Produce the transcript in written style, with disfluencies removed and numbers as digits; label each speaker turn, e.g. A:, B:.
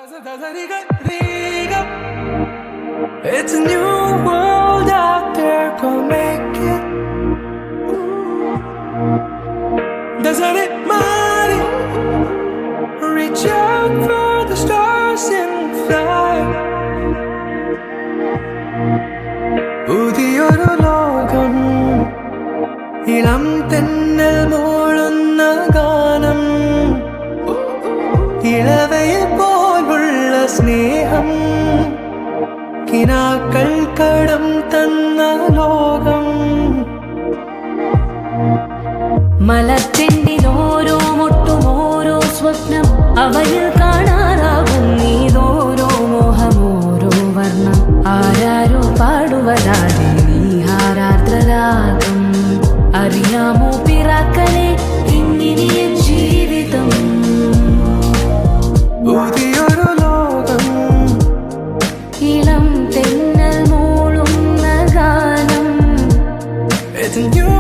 A: It's a new world out there, go make it. Doesn't it money? Reach out for the stars and fly. പുതിയൊരു ലോകം, ഇളം തെന്നൽ മൂളുന്ന ഗാനം, ഇളവയിൽ പോലുള്ള സ്നേഹം, കിനാക്കൾ കടം തന്ന ലോകം.
B: മലത്തിൻ്റെ ഓരോ മുട്ടും ഓരോ സ്വപ്നം, അവയിൽ കാണാറാകും നീതോരോ മോഹം, ഓരോ വർണ്ണം. ആരാരോ പാടുവതാതെ നീ ഹാരാർദ്രരാഗം. അറിയാമോ പിറാക്കലെ ഇങ്ങിനിയ ജീവിതം.
A: പുതിയൊരു ലോകം,
B: ഇളം തെന്നൽ മൂളുന്ന ഗാനം.
A: It's a new